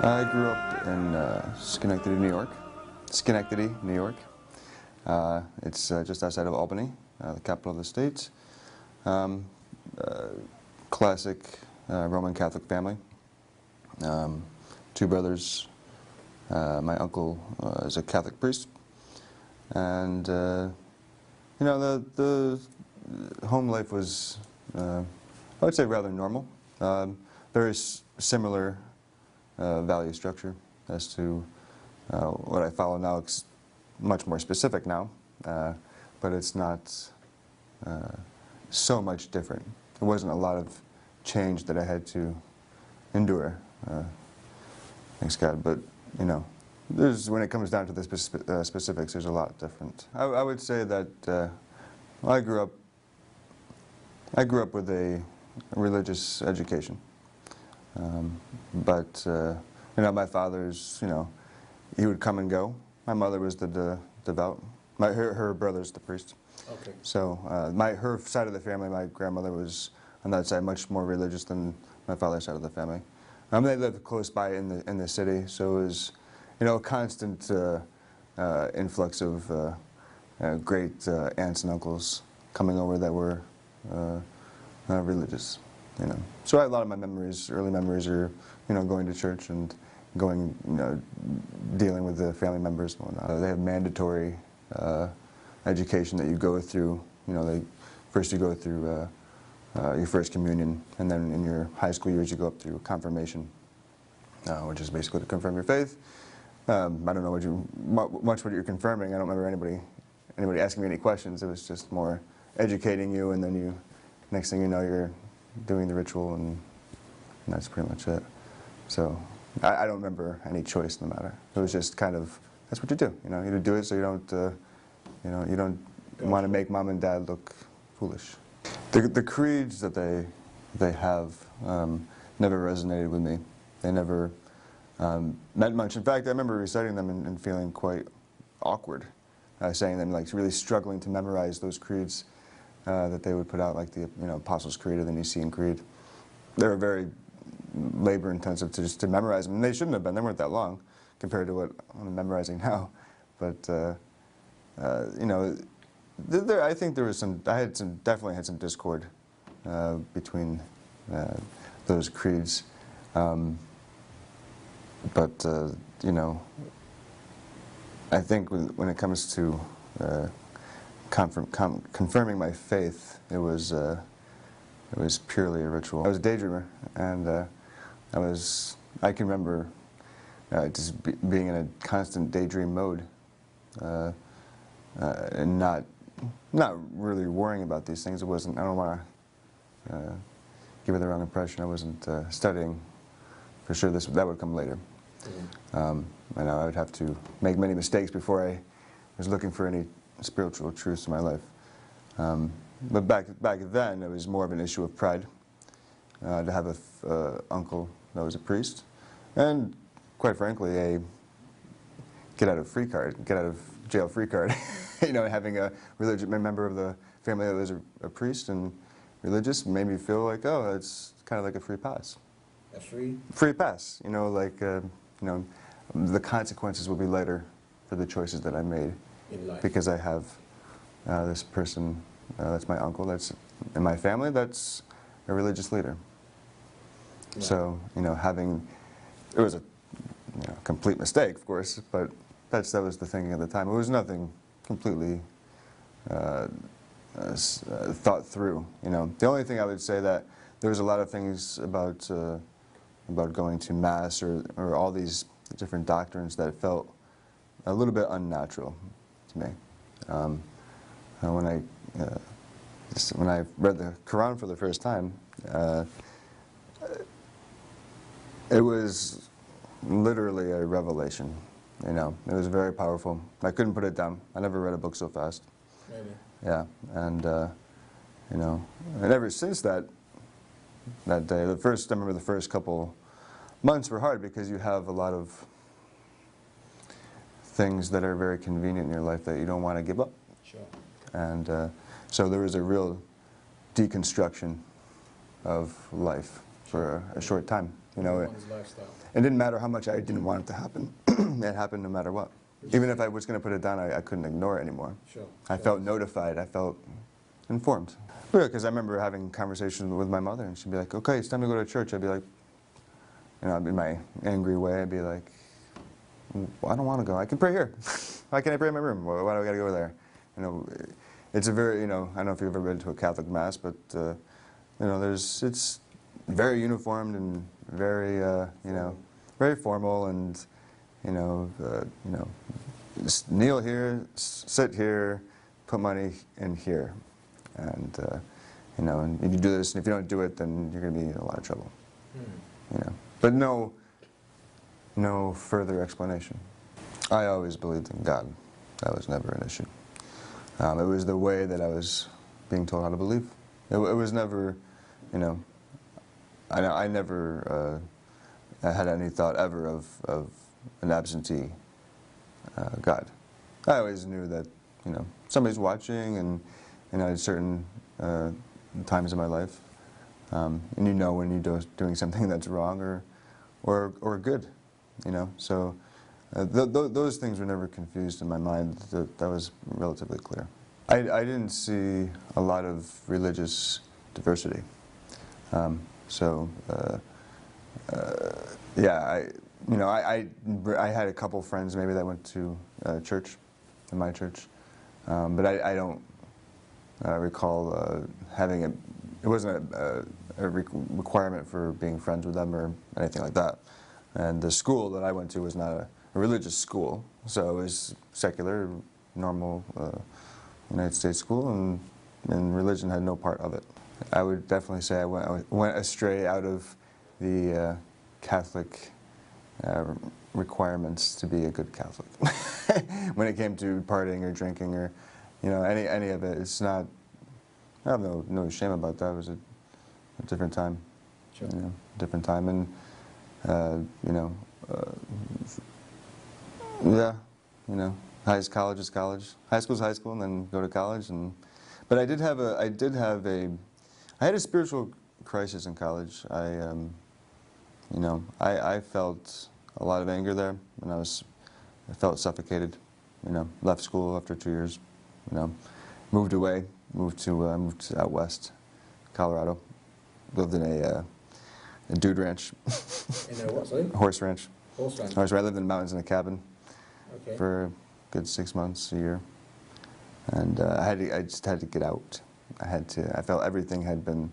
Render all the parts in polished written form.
I grew up in Schenectady, New York. Schenectady, New York. It's just outside of Albany, the capital of the state. Classic Roman Catholic family. Two brothers. My uncle is a Catholic priest, and you know, the home life was, I would say, rather normal. Very similar value structure as to what I follow now. It's much more specific now, but it's not so much different. There wasn't a lot of change that I had to endure, thanks God. But you know, when it comes down to the specifics, there's a lot different. I would say that I grew up with a religious education. But you know, my father's, you know, he would come and go. My mother was the devout. Her brother's the priest. Okay. So her side of the family, my grandmother was on that side much more religious than my father's side of the family. They lived close by in the city, so it was, you know, a constant influx of great aunts and uncles coming over that were religious. You know, so a lot of my memories, early memories, are, you know, going to church and going, you know, dealing with the family members and whatnot. They have mandatory education that you go through. You know, first you go through your first communion, and then in your high school years you go up through confirmation, which is basically to confirm your faith. I don't know much what you're confirming. I don't remember anybody asking me any questions. It was just more educating you, and then next thing you know, you're doing the ritual, and that's pretty much it. So I don't remember any choice in the matter. It was just kind of, that's what you do. You know, you do it so you don't want to make mom and dad look foolish. The creeds that they have never resonated with me. They never meant much. In fact, I remember reciting them and feeling quite awkward, saying them, like really struggling to memorize those creeds that they would put out, like the Apostles' Creed or the Nicene Creed. They were very labor-intensive to memorize them, and they shouldn't have been. They weren't that long compared to what I'm memorizing now. But you know, I think there was definitely had some discord between those creeds. But you know, I think when it comes to confirming my faith, it was purely a ritual. I was a daydreamer, and I can remember just being in a constant daydream mode, and not really worrying about these things. It wasn't. I don't want to give it the wrong impression. I wasn't studying. For sure, that would come later. Mm-hmm. And I would have to make many mistakes before I was looking for any spiritual truths in my life. But back then, it was more of an issue of pride to have an uncle that was a priest, and quite frankly, a get out of jail free card. You know, having a member of the family that was a priest and religious made me feel like, oh, it's kind of like a free pass. A free pass. You know, like you know, the consequences will be lighter for the choices that I made in life, because I have this person that's my uncle, that's in my family, that's a religious leader. Right. So, you know, it was a complete mistake, of course, but that was the thinking at the time. It was nothing completely thought through. You know, the only thing I would say that there was a lot of things about going to mass or all these different doctrines that felt a little bit unnatural to me. When I read the Quran for the first time, it was literally a revelation. You know, it was very powerful. I couldn't put it down. I never read a book so fast. Maybe. Yeah, and you know, and ever since that day, I remember the first couple months were hard because you have a lot of things that are very convenient in your life that you don't want to give up. Sure. And so there was a real deconstruction of life for a short time. You know, One's lifestyle. it didn't matter how much I didn't want it to happen. It happened no matter what. Even if I was going to put it down, I couldn't ignore it anymore. Sure. I felt notified. I felt informed. Yeah, because I remember having conversations with my mother, and she'd be like, "Okay, it's time to go to church." I'd be like, you know, in my angry way, I'd be like, well, "I don't want to go. I can pray here. Why can't I pray in my room? Why do I got to go there?" You know, it's a very, you know, I don't know if you've ever been to a Catholic mass, but you know, it's very uniformed and very, you know, very formal, and you know, just kneel here, sit here, put money in here, and you know, and you do this, and if you don't do it, then you're going to be in a lot of trouble. You know, but no further explanation. I always believed in God. That was never an issue. It was the way that I was being told how to believe. It was never, you know, I never had any thought ever of an absentee God. I always knew that, you know, somebody's watching, and you know, at certain times in my life, and you know when you're doing something that's wrong or good, you know. So those things were never confused in my mind. That was relatively clear. I didn't see a lot of religious diversity. Yeah, you know, I had a couple friends maybe that went to church, in my church, but I don't recall having it. It wasn't a requirement for being friends with them or anything like that. And the school that I went to was not a religious school, so it was secular, normal United States school, and religion had no part of it. I would definitely say I went astray out of the Catholic requirements to be a good Catholic. When it came to partying or drinking or, you know, any of it, it's not. I have no shame about that. It was a different time. Sure. You know, different time, and you know, yeah, you know, college is college. High school is high school, and then go to college. But I had a spiritual crisis in college. You know, I felt a lot of anger there, and I felt suffocated. You know, left school after 2 years. You know, moved away, moved out west, Colorado. Lived in a dude ranch. In a what, sorry? Horse ranch. Horse ranch. I lived in the mountains in a cabin for a good 6 months, a year, and I just had to get out. I felt everything had been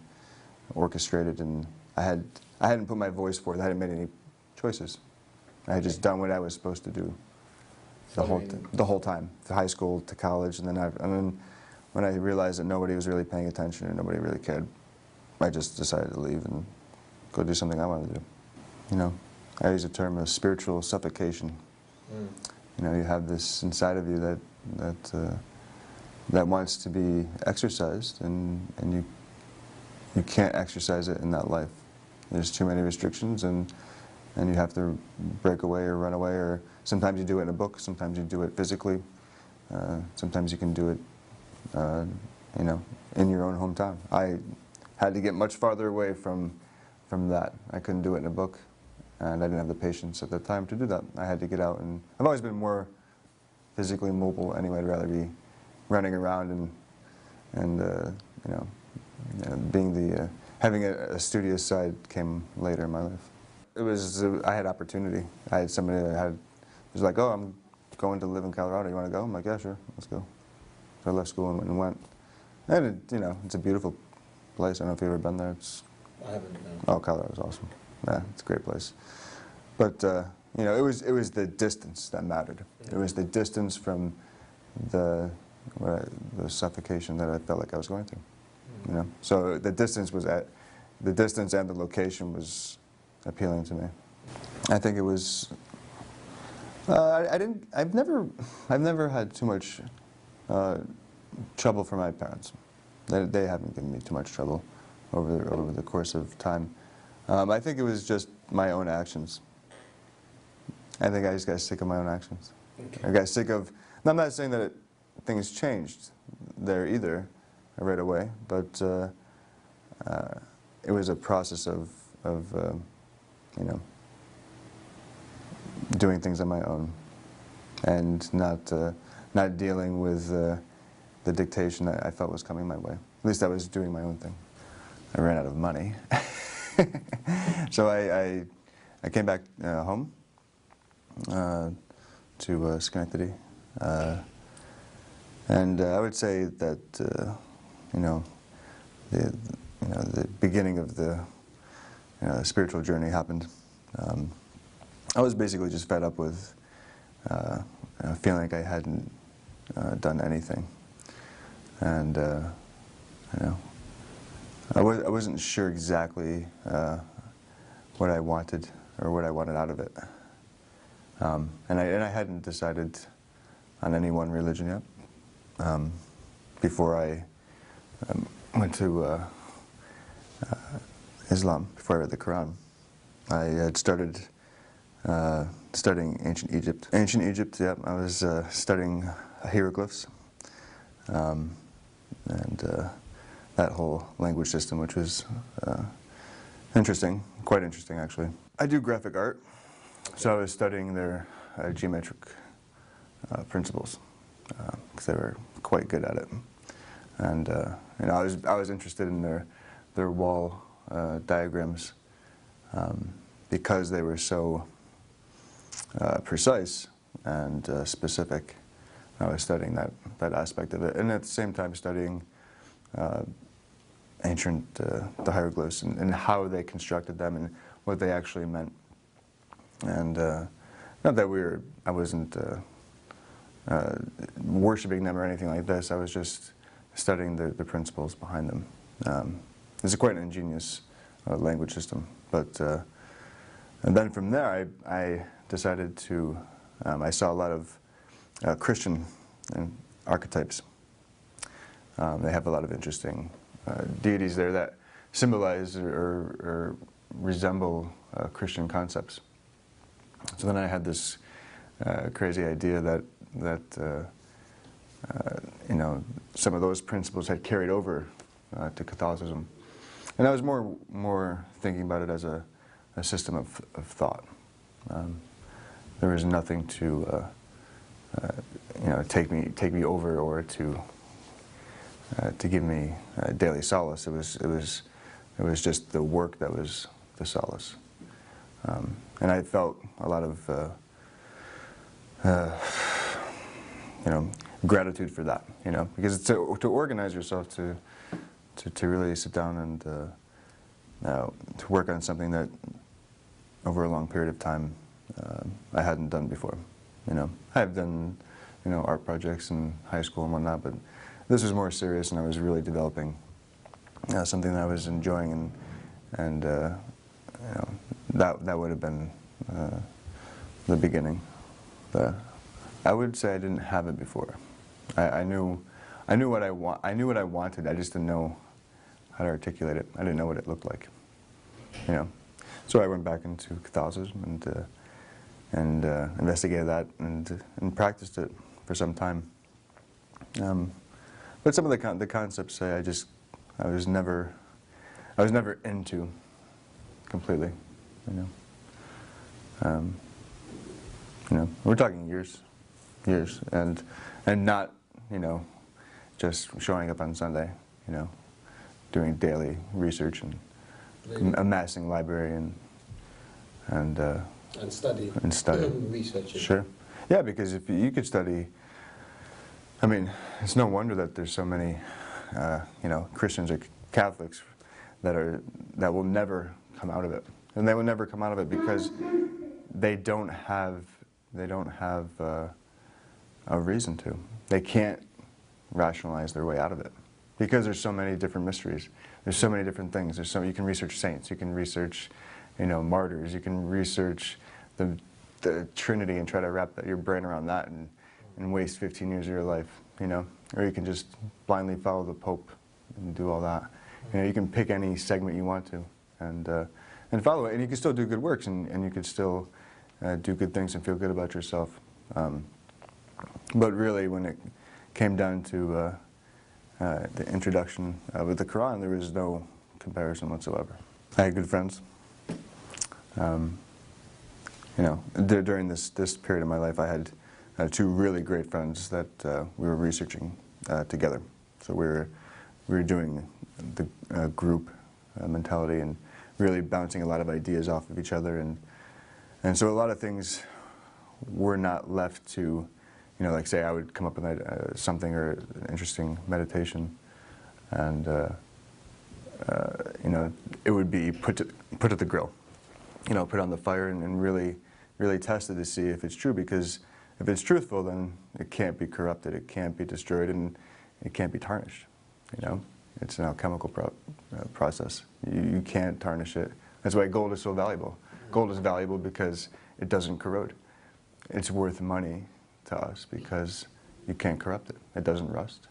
orchestrated, and I hadn't put my voice forth. I hadn't made any choices. I had just done what I was supposed to do the whole time, from high school to college, and then when I realized that nobody was really paying attention and nobody really cared, I just decided to leave and go do something I wanted to do. You know, I use the term of spiritual suffocation. You know, you have this inside of you that wants to be exercised, and you can't exercise it in that life. There's too many restrictions, and you have to break away or run away, or sometimes you do it in a book, sometimes you do it physically, sometimes you can do it, you know, in your own hometown. I had to get much farther away from that. I couldn't do it in a book, and I didn't have the patience at the time to do that. I had to get out, and I've always been more physically mobile anyway. I'd rather be running around and you know, being the having a studious side came later in my life. It was I had opportunity. I had somebody that was like, "Oh, I'm going to live in Colorado. You want to go?" I'm like, "Yeah, sure, let's go." So I left school and went. And you know, it's a beautiful place. I don't know if you've ever been there. I haven't. No. Oh, Colorado's awesome. Yeah, it's a great place. But you know, it was the distance that mattered. It was the distance from the suffocation that I felt like I was going through. You know, so the distance and the location was appealing to me. I think it was. I've never had too much trouble from my parents. They haven't given me too much trouble over the course of time. I think it was just my own actions. I think I just got sick of my own actions. Okay. I got sick of. I'm not saying that things changed there either, right away, but it was a process of you know, doing things on my own, and not dealing with the dictation that I felt was coming my way. At least I was doing my own thing. I ran out of money, so I came back home to Schenectady, and I would say that you know, the beginning of the spiritual journey happened. I was basically just fed up with feeling like I hadn't done anything, and you know, I wasn't sure exactly what I wanted or what I wanted out of it, and I hadn't decided on any one religion yet. Before I went to Islam, before I read the Quran, I had started studying ancient Egypt. Ancient Egypt, yeah, I was studying hieroglyphs, and that whole language system, which was interesting, quite interesting actually. I do graphic art, so I was studying their geometric principles, because they were quite good at it. And you know, I was interested in their wall diagrams, because they were so precise and specific. I was studying that aspect of it, and at the same time studying ancient the hieroglyphs and how they constructed them and what they actually meant. And not that I wasn't worshiping them or anything like this. I was just studying the principles behind them. It's quite an ingenious language system. But and then from there, I decided to. I saw a lot of Christian archetypes. They have a lot of interesting deities there that symbolize or resemble Christian concepts. So then I had this crazy idea that you know, some of those principles had carried over to Catholicism, and I was more thinking about it as a system of thought. There was nothing to you know, take me over or to give me daily solace. It was just the work that was the solace, and I felt a lot of you know, gratitude for that. You know, because to organize yourself to really sit down and to work on something that over a long period of time I hadn't done before. You know, I have done, you know, art projects in high school and whatnot, but this was more serious, and I was really developing something that I was enjoying, and you know, that would have been the beginning. I would say I didn't have it before. I knew what I wanted. I just didn't know how to articulate it. I didn't know what it looked like. You know, so I went back into Catholicism and investigated that and practiced it for some time. But some of the concepts I was never into completely. You know, we're talking years, and not, you know, just showing up on Sunday. You know, doing daily research and amassing library and study. Researching. Sure. Yeah, because if you could study, I mean, it's no wonder that there's so many, you know, Christians or Catholics that will never come out of it, and they will never come out of it because they don't have a reason to. They can't rationalize their way out of it because there's so many different mysteries. There's so many different things. You can research saints. You can research, you know, martyrs. You can research the Trinity and try to wrap your brain around that and waste 15 years of your life. You know, or you can just blindly follow the Pope and do all that. You know, you can pick any segment you want to and follow it, and you can still do good works, and you could still do good things and feel good about yourself. But really, when it came down to the introduction with the Quran, there was no comparison whatsoever. I had good friends. You know, during this period of my life, I had two really great friends that we were researching together. So we were doing the group mentality and really bouncing a lot of ideas off of each other, and so a lot of things were not left to, you know, like say I would come up with something or an interesting meditation, and you know, it would be put at the grill, you know, put on the fire and really tested to see if it's true, because if it's truthful, then it can't be corrupted, it can't be destroyed, and it can't be tarnished. You know, it's an alchemical process. You can't tarnish it. That's why gold is so valuable. Gold is valuable because it doesn't corrode. It's worth money to us because you can't corrupt it. It doesn't rust.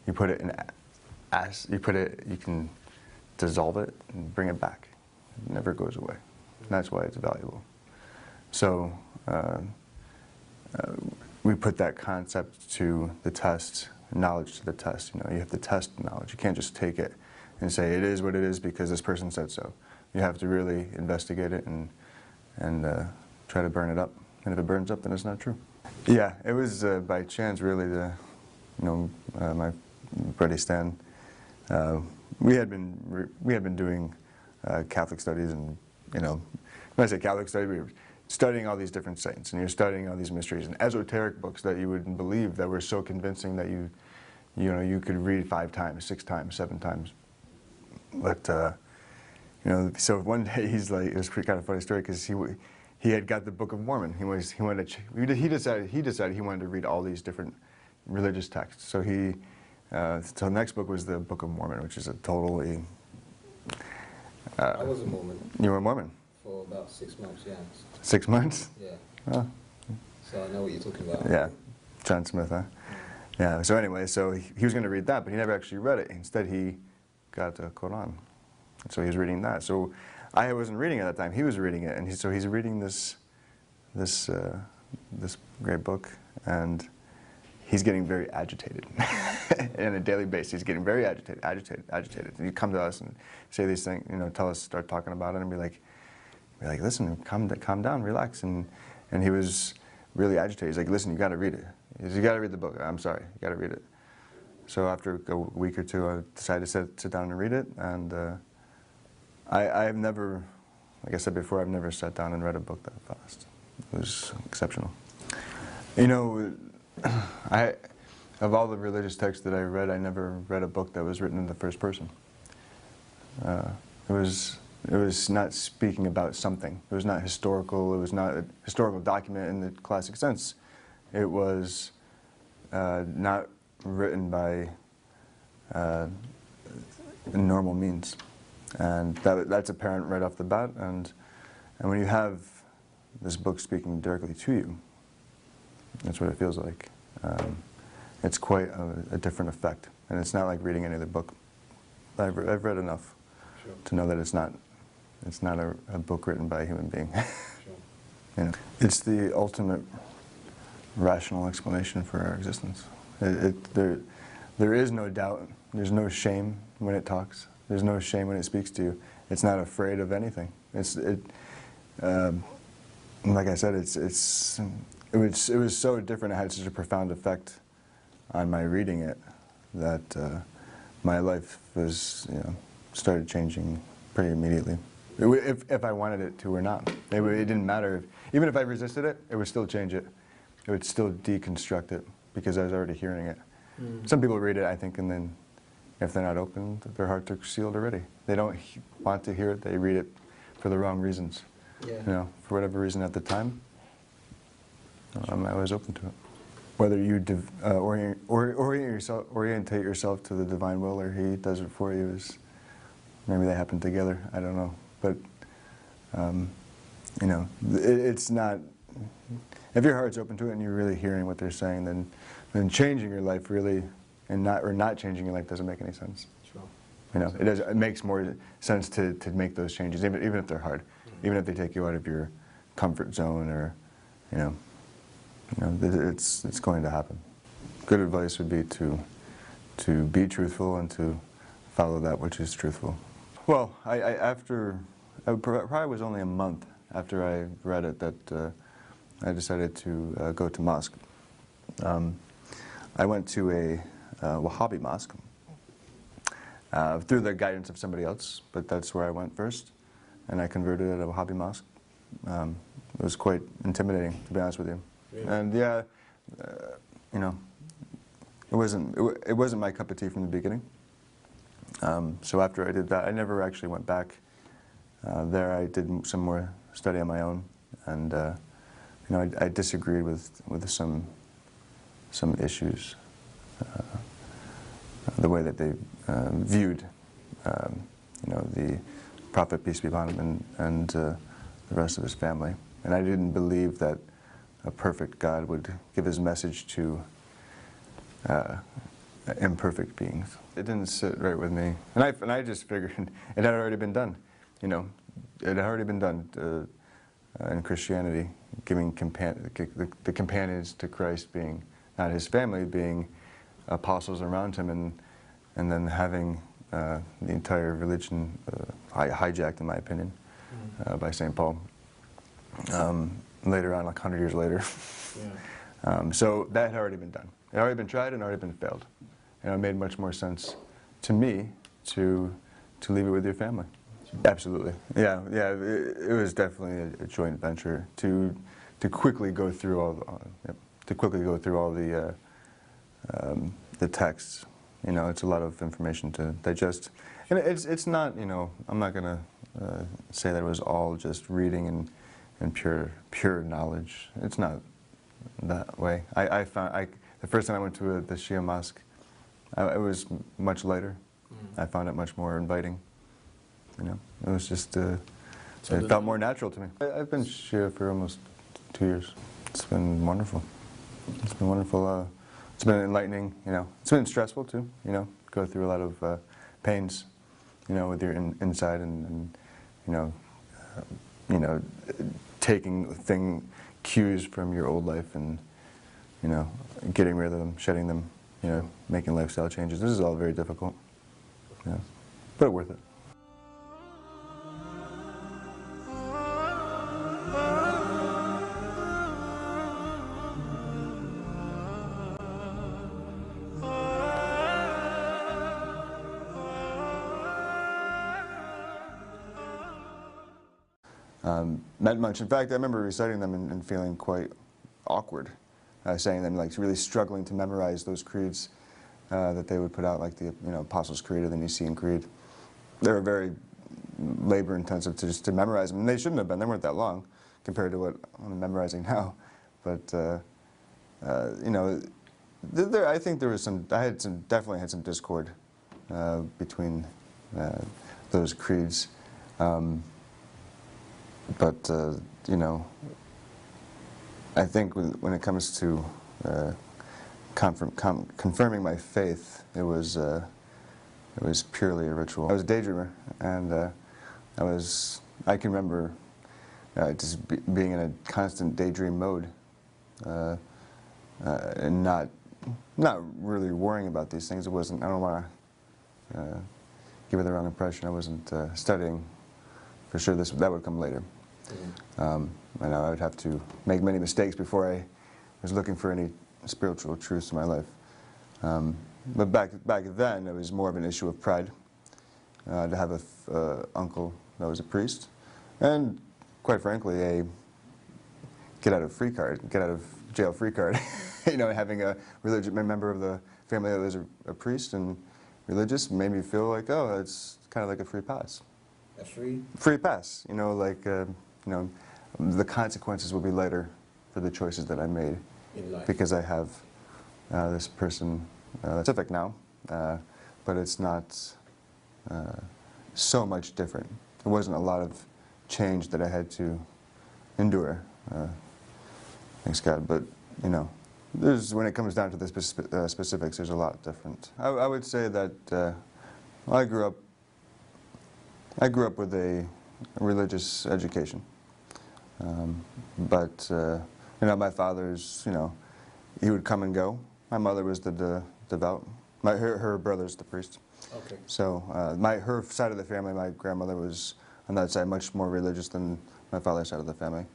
You put it in you can dissolve it and bring it back. It never goes away. And that's why it's valuable. So we put that concept to the test, knowledge to the test. You know, you have to test knowledge. You can't just take it and say it is what it is because this person said so. You have to really investigate it and try to burn it up. And if it burns up, then it's not true. Yeah, it was by chance, really. My buddy Stan. We had been doing Catholic studies, and you know, when I say Catholic study, we were studying all these different saints, and you're studying all these mysteries and esoteric books that you wouldn't believe, that were so convincing that you could read 5 times, 6 times, 7 times. But you know, so one day he's like, it was kind of a funny story because he had got the Book of Mormon. He decided he wanted to read all these different religious texts. So so the next book was the Book of Mormon, which is a totally. I was a Mormon. You were a Mormon? For about 6 months, yeah. 6 months? Yeah. Oh. So I know what you're talking about. Yeah, John Smith, huh? Yeah. So anyway, so he was going to read that, but he never actually read it. Instead, he got the Quran, so he was reading that. So I wasn't reading it at that time. He was reading it, and so he's reading this great book, and he's getting very agitated. On a daily basis, he's getting very agitated. And he'd come to us and say these things, you know, start talking about it, and be like, listen, calm down, relax. And he was really agitated. He's like, listen, you got to read it. You got to read the book. I'm sorry, you got to read it. So after a week or two, I decided to sit down and read it. And I've never, like I said before, I've never sat down and read a book that fast. It was exceptional. You know, of all the religious texts that I read, I never read a book that was written in the first person. It was not speaking about something. It was not historical. It was not a historical document in the classic sense. It was not written by normal means, and that's apparent right off the bat. And when you have this book speaking directly to you, that's what it feels like. It's quite a different effect, and it's not like reading any other book. I've read enough to know that it's not a book written by a human being. You know, it's the ultimate rational explanation for our existence. There is no doubt. There's no shame when it talks. There's no shame when it speaks to you. It's not afraid of anything. Like I said, it was so different. It had such a profound effect on my reading it that my life was, you know, started changing pretty immediately. If I wanted it to or not, it didn't matter. Even if I resisted it, it would still change it. It would still deconstruct it because I was already hearing it. Some people read it, I think, and then if they're not open, their hearts are sealed already. They don't want to hear it. They read it for the wrong reasons. Yeah. You know, for whatever reason at the time, I was open to it. Whether you orientate yourself to the divine will, or He does it for you, is maybe they happen together. I don't know, but you know, it's not. If your heart's open to it and you're really hearing what they're saying, then changing your life really, or not changing your life doesn't make any sense. Sure. You know, it makes more sense to make those changes, even if they're hard, even if they take you out of your comfort zone, or you know, it's going to happen. Good advice would be to be truthful and to follow that which is truthful. Well, after probably was only a month after I read it that I decided to go to mosque. I went to a Wahhabi mosque through the guidance of somebody else, but that's where I went first, and I converted at a Wahhabi mosque. It was quite intimidating, to be honest with you. Really? And yeah, you know, it wasn't my cup of tea from the beginning. So after I did that, I never actually went back. There I did some more study on my own, and you know, I disagreed with some issues, the way that they viewed, you know, the Prophet, peace be upon him, and the rest of his family. And I didn't believe that a perfect God would give his message to imperfect beings. It didn't sit right with me, and I just figured it had already been done. You know, it had already been done in Christianity, giving the companions to Christ being not his family, being apostles around him, and then having the entire religion hijacked, in my opinion, by St. Paul. Later on, like 100 years later. Yeah. So that had already been done. It had already been tried and already been failed. And it made much more sense to me to leave it with your family. Absolutely. Yeah, yeah. It was definitely a joint venture to quickly go through all the texts. You know, it's a lot of information to digest, and it's not. You know, I'm not gonna say that it was all just reading and pure knowledge. It's not that way. I found the first time I went to the Shia mosque, it was much lighter. I found it much more inviting. You know, it was just it felt more natural to me. I've been Shia for almost 2 years. It's been wonderful. It's been wonderful. It's been enlightening. You know, it's been stressful too. You know, go through a lot of pains. You know, with your inside and you know, taking cues from your old life and, you know, getting rid of them, shedding them, you know, making lifestyle changes. This is all very difficult, you know, but worth it. Not much. In fact, I remember reciting them and feeling quite awkward, saying them, like really struggling to memorize those creeds that they would put out, like the Apostles' Creed or the Nicene Creed. They were very labor-intensive to memorize them, and they shouldn't have been. They weren't that long compared to what I'm memorizing now. But you know, I think there was some. Definitely had some discord between those creeds. But you know, I think when it comes to confirming my faith, it was purely a ritual. I was a daydreamer, and I can remember just being in a constant daydream mode, and not really worrying about these things. It wasn't. I don't want to give it the wrong impression. I wasn't studying. For sure, that would come later. I know I would have to make many mistakes before I was looking for any spiritual truths in my life. But back then, it was more of an issue of pride to have an uncle that was a priest, and quite frankly, a get out of jail free card. You know, having a member of the family that was a priest and religious made me feel like, oh, it's kind of like a free pass. A free pass, you know, like, you know, the consequences will be lighter for the choices that I made in life. Because I have this person specific now, but it's not so much different. There wasn't a lot of change that I had to endure, thanks God, but, you know, when it comes down to the specifics, there's a lot different. I would say that I grew up with a religious education, but you know, my father's, you know, he would come and go. My mother was the devout. Her brother's the priest. Okay. So her side of the family, my grandmother was on that side, much more religious than my father's side of the family.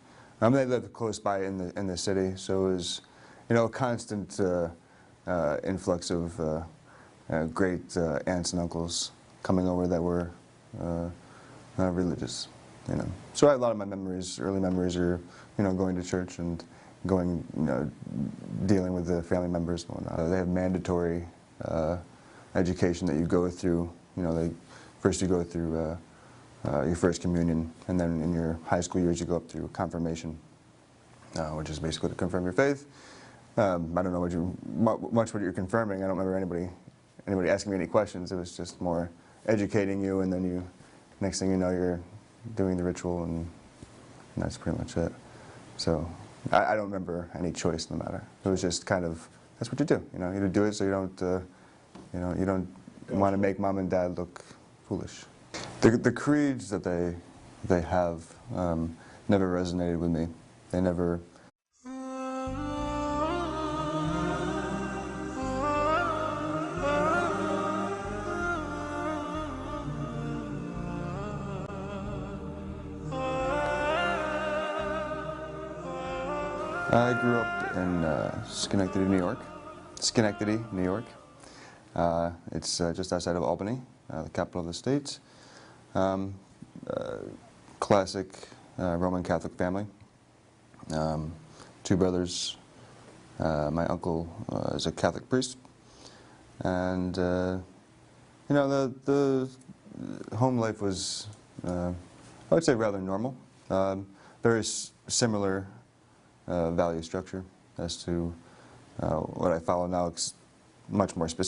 They lived close by in the city, so it was, a constant influx of great aunts and uncles coming over that were religious. So a lot of my memories, early memories, are going to church and going, dealing with the family members and whatnot. They have mandatory education that you go through. First you go through your first communion, and then in your high school years you go up through confirmation, which is basically to confirm your faith. I don't know much what you're confirming. I don't remember anybody asking me any questions. It was just more educating you, and then next thing you know, you're doing the ritual, and that's pretty much it. So I don't remember any choice in the matter. It was just kind of, that's what you do. You do it so you don't want to make mom and dad look foolish. The creeds that they have never resonated with me. They never. I grew up in Schenectady, New York. Schenectady, New York. It's just outside of Albany, the capital of the state. Classic Roman Catholic family. 2 brothers. My uncle is a Catholic priest, and the home life was, I would say, rather normal. Very similar value structure as to what I follow now. It's much more specific.